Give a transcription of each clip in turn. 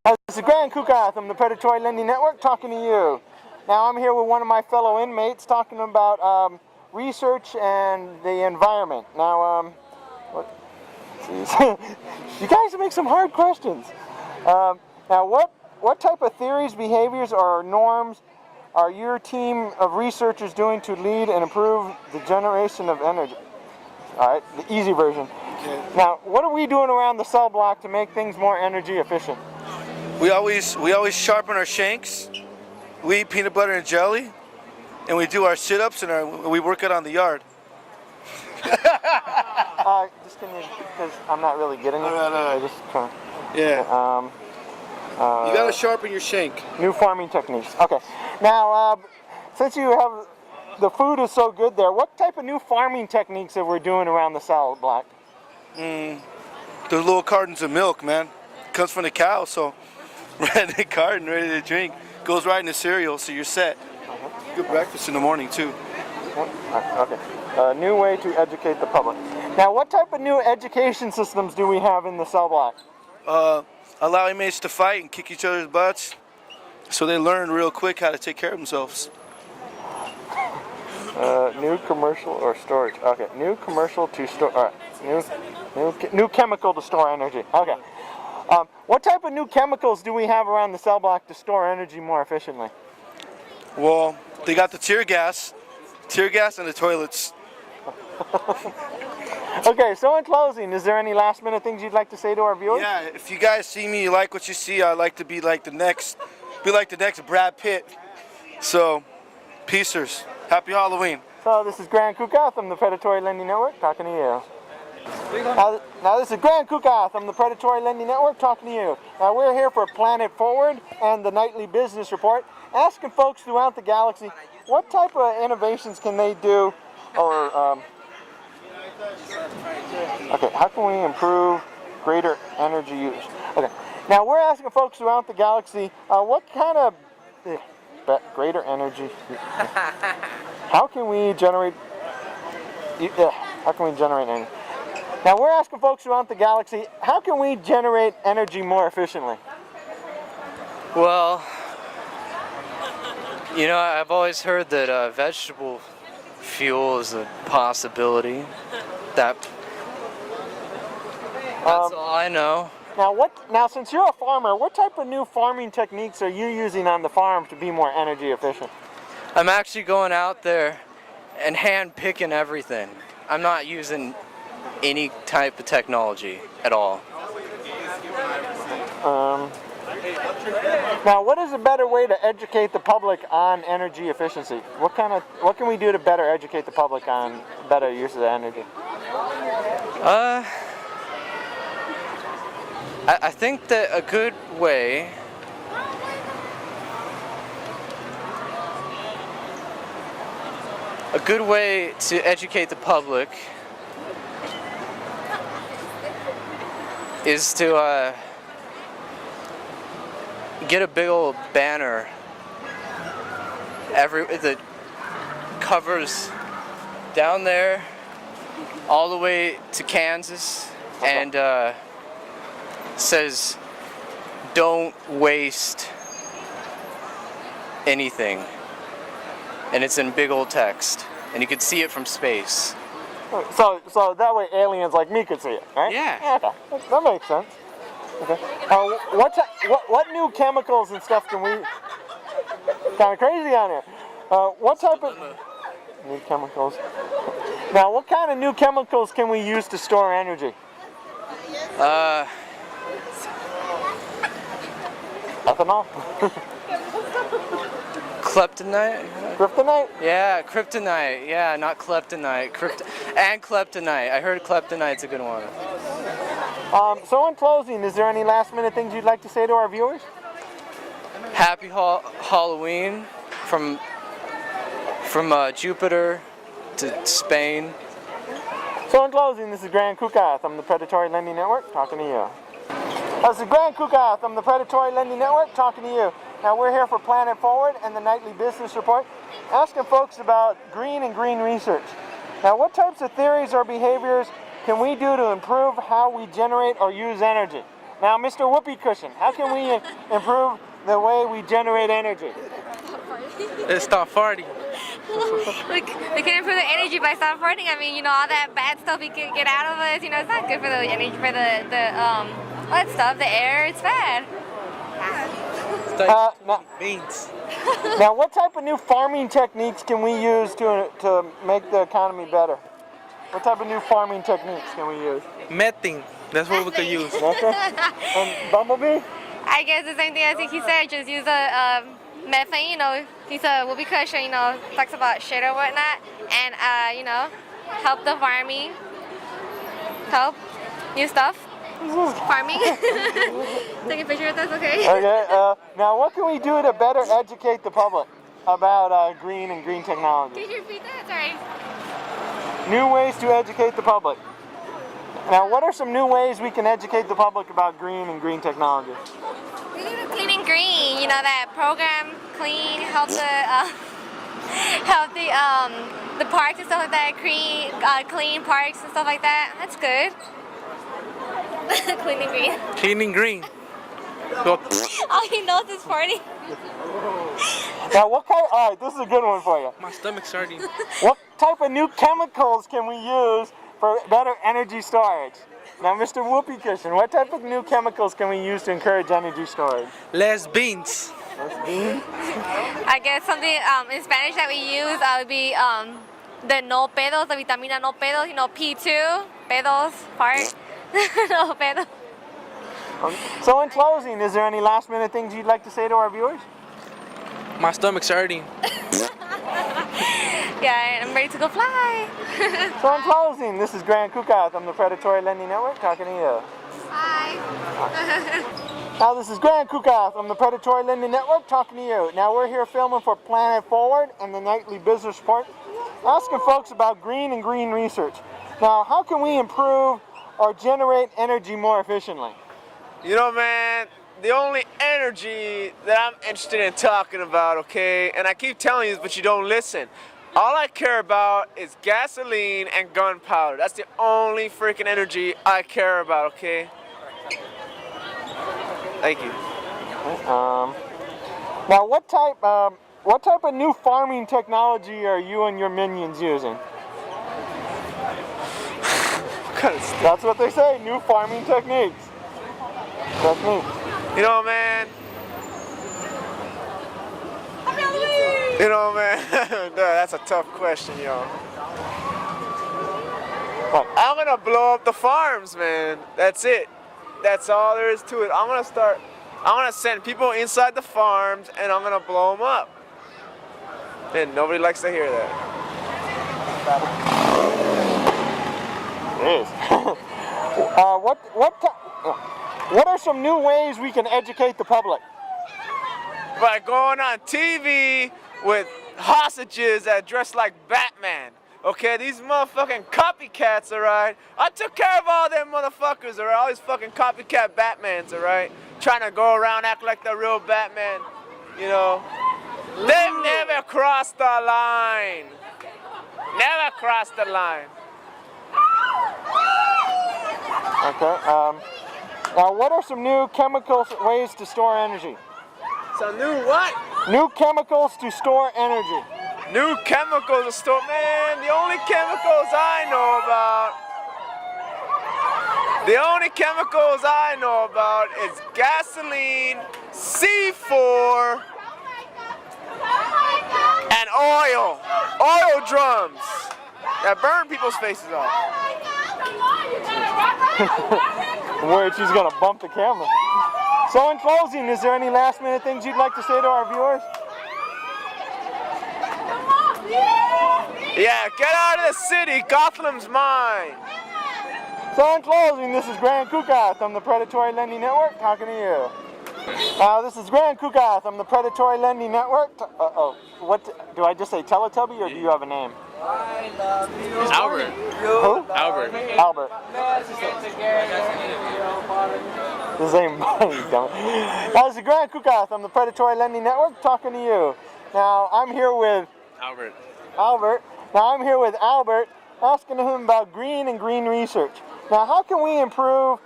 This is Grand Kukath from the Predatory Lending Network talking to you. Now I'm here with one of my fellow inmates talking about research and the environment. Now, you guys make some hard questions. Now what type of theories, behaviors, or norms are your team of researchers doing to lead and improve the generation of energy? Alright, the easy version. Okay. Now, what are we doing around the cell block to make things more energy efficient? We always sharpen our shanks, we eat peanut butter and jelly, and we do our sit-ups and we work out on the yard. Just can you, because I'm not really getting it. I just kind of, yeah. You gotta sharpen your shank. New farming techniques. Okay. Now, since you have, the food is so good there, what type of new farming techniques are we doing around the cell block? There's little cartons of milk, man. Comes from the cow, so right in the carton, ready to drink. Goes right in the cereal, so you're set. Good breakfast in the morning too. Okay. New way to educate the public. Now, what type of new education systems do we have in the cell block? Allow inmates to fight and kick each other's butts, so they learn real quick how to take care of themselves. New commercial or storage. Okay. New commercial to store. All right. New chemical to store energy. Okay. What type of new chemicals do we have around the cell block to store energy more efficiently? Well, they got the tear gas and the toilets. Okay, so in closing, is there any last minute things you'd like to say to our viewers? Yeah, if you guys see me, you like what you see, I'd like to be like the next Brad Pitt. So, peacers. Happy Halloween. So this is Grand Kukath from the Predatory Lending Network talking to you. Now this is Grand Kukath from the Predatory Lending Network talking to you. Now we're here for Planet Forward and the Nightly Business Report, asking folks throughout the galaxy what type of innovations can they do, or okay, how can we improve greater energy use? Okay, now we're asking folks throughout the galaxy what kind of greater energy. How can we generate? How can we generate energy? Now we're asking folks throughout the galaxy, how can we generate energy more efficiently? Well, you know, I've always heard that vegetable fuel is a possibility. That's all I know. Now, since you're a farmer, what type of new farming techniques are you using on the farm to be more energy efficient? I'm actually going out there and hand picking everything. I'm not using any type of technology at all. Now, what is a better way to educate the public on energy efficiency? What can we do to better educate the public on better use of energy? I think that a good way to educate the public is to get a big old banner that covers down there all the way to Kansas and says don't waste anything, and it's in big old text and you can see it from space. So that way aliens like me could see it, right? Yeah. Okay. That makes sense. Okay. What new chemicals and stuff can we? Kind of crazy on here. What type of new chemicals? Now, what kind of new chemicals can we use to store energy? Ethanol. Kryptonite? Kryptonite? Yeah, kryptonite. Yeah, not kleptonite. And kleptonite. I heard kleptonite's a good one. So in closing, is there any last minute things you'd like to say to our viewers? Happy Halloween from Jupiter to Spain. So in closing, this is Grand Kukath from the Predatory Lending Network talking to you. This is Grand Kukath from the Predatory Lending Network talking to you. Now we're here for Planet Forward and the Nightly Business Report, asking folks about green and green research. Now what types of theories or behaviors can we do to improve how we generate or use energy? Now, Mr. Whoopee Cushion, how can we improve the way we generate energy? Stop farting. We can improve the energy by stop farting. I mean, all that bad stuff we can get out of us. It's not good for the energy, for all that stuff. The air, it's bad. Beans. Now, what type of new farming techniques can we use to make the economy better? What type of new farming techniques can we use? Methane. That's what we could use. Okay. And Bumblebee? I guess the same thing as he said. Just use a methane. He's a whoopee cushion. Talks about shit or whatnot, and help the farming. Help new stuff. Farming. Take a picture of this, okay? Okay. Now, what can we do to better educate the public about green and green technology? Did you repeat that? Sorry. New ways to educate the public. Now, what are some new ways we can educate the public about green and green technology? We do Clean and Green. That program, Clean, help the parks and stuff like that. Clean parks and stuff like that. That's good. Clean and Green. Clean and green. All he knows is farting. Now, all right, this is a good one for you. My stomach's hurting. What type of new chemicals can we use for better energy storage? Now, Mr. Whoopee Cushion, what type of new chemicals can we use to encourage energy storage? Less beans. Less beans? I guess something in Spanish that we use would be the no pedos, the vitamina no pedos, P2, pedos, part. No pedos. So in closing, is there any last minute things you'd like to say to our viewers? My stomach's hurting. Yeah, I'm ready to go fly. So in closing, this is Grant Kukath. I'm the Predatory Lending Network talking to you. Bye. Now this is Grant Kukath. I'm the Predatory Lending Network talking to you. Now we're here filming for Planet Forward and the Nightly Business Report, asking folks about green and green research. Now, how can we improve or generate energy more efficiently? Man, the only energy that I'm interested in talking about, okay, and I keep telling you this, but you don't listen. All I care about is gasoline and gunpowder. That's the only freaking energy I care about, okay? Thank you. Now, what type of new farming technology are you and your minions using? That's what they say, new farming techniques. Techniques. Man. That's a tough question, yo. What? I'm gonna blow up the farms, man. That's it. That's all there is to it. I'm gonna send people inside the farms and I'm gonna blow them up. And nobody likes to hear that. It is. What are some new ways we can educate the public? By going on TV with hostages that dress like Batman. Okay, these motherfucking copycats, alright? I took care of all them motherfuckers, alright? All these fucking copycat Batmans, alright? Trying to go around act like the real Batman, They've never crossed the line. Never crossed the line. Okay. Now, what are some new ways to store energy? So new what? New chemicals to store energy. New chemicals to store, man, the only chemicals I know about is gasoline, C4, and oil drums that burn people's faces off. Where she's gonna bump the camera. So in closing, is there any last minute things you'd like to say to our viewers? Yeah, get out of the city, Gotham's mine. So in closing, this is Grant Kukath. I'm the Predatory Lending Network talking to you. This is Grant Kukath. I'm the Predatory Lending Network. What do I just say, Teletubby, or do you have a name? Albert. Who? Albert. Albert. This ain't money, dumb. This is Grant Kukath. I'm the Predatory Lending Network talking to you. Now I'm here with Albert. Now I'm here with Albert, asking him about green and green research. Now, how can we improve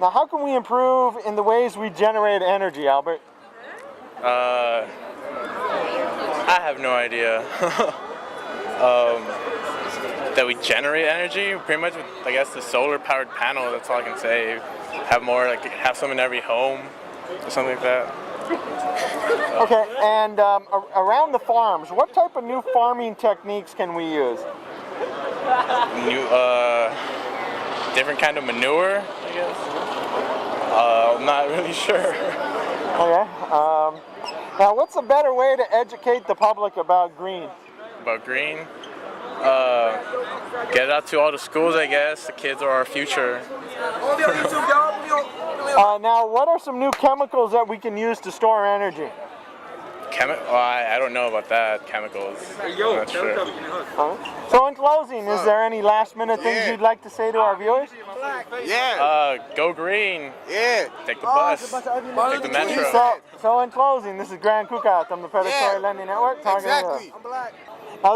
Now, how can we improve in the ways we generate energy, Albert? I have no idea. That we generate energy pretty much with, I guess, the solar powered panel. That's all I can say. Have more, like have some in every home or something like that. Okay, and around the farms, what type of new farming techniques can we use? New, different kind of manure, I guess. I'm not really sure. Okay. Now, what's a better way to educate the public about green? About green, get it out to all the schools, I guess. The kids are our future. Now, what are some new chemicals that we can use to store energy? I don't know about that. Chemicals. I'm not sure. So in closing, is there any last minute things you'd like to say to our viewers? Go green. Yeah. Take the bus. Take the metro. So in closing, this is Grand Kukoc. I'm the Predatory Lending Network talking to you.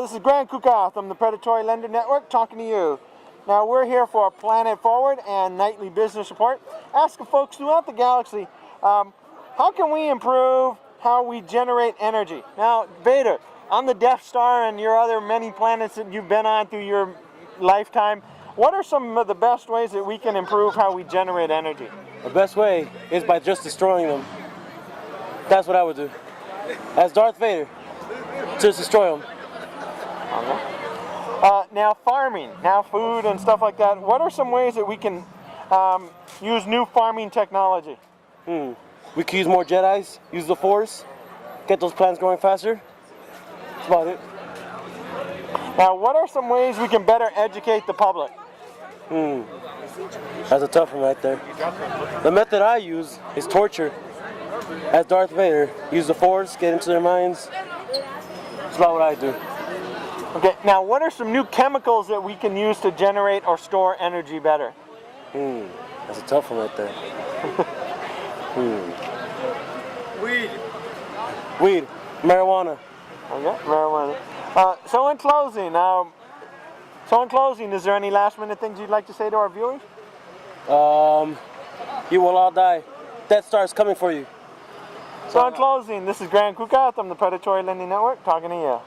This is Grand Kukoc. I'm the Predatory Lending Network talking to you. Now we're here for a Planet Forward and Nightly Business Report, asking folks throughout the galaxy, how can we improve how we generate energy? Now, Vader, on the Death Star and your other many planets that you've been on through your lifetime, what are some of the best ways that we can improve how we generate energy? The best way is by just destroying them. That's what I would do. As Darth Vader, just destroy them. Now farming, now food and stuff like that, what are some ways that we can use new farming technology? We could use more Jedis, use the Force, get those plants growing faster. That's about it. Now, what are some ways we can better educate the public? That's a tough one right there. The method I use is torture. As Darth Vader, use the Force, get into their minds. That's about what I do. Okay, now what are some new chemicals that we can use to generate or store energy better? That's a tough one right there. Weed. Marijuana. Okay, marijuana. So in closing, is there any last minute things you'd like to say to our viewers? You will all die. Death Star is coming for you. So in closing, this is Grand Kukoc. I'm the Predatory Lending Network talking to you.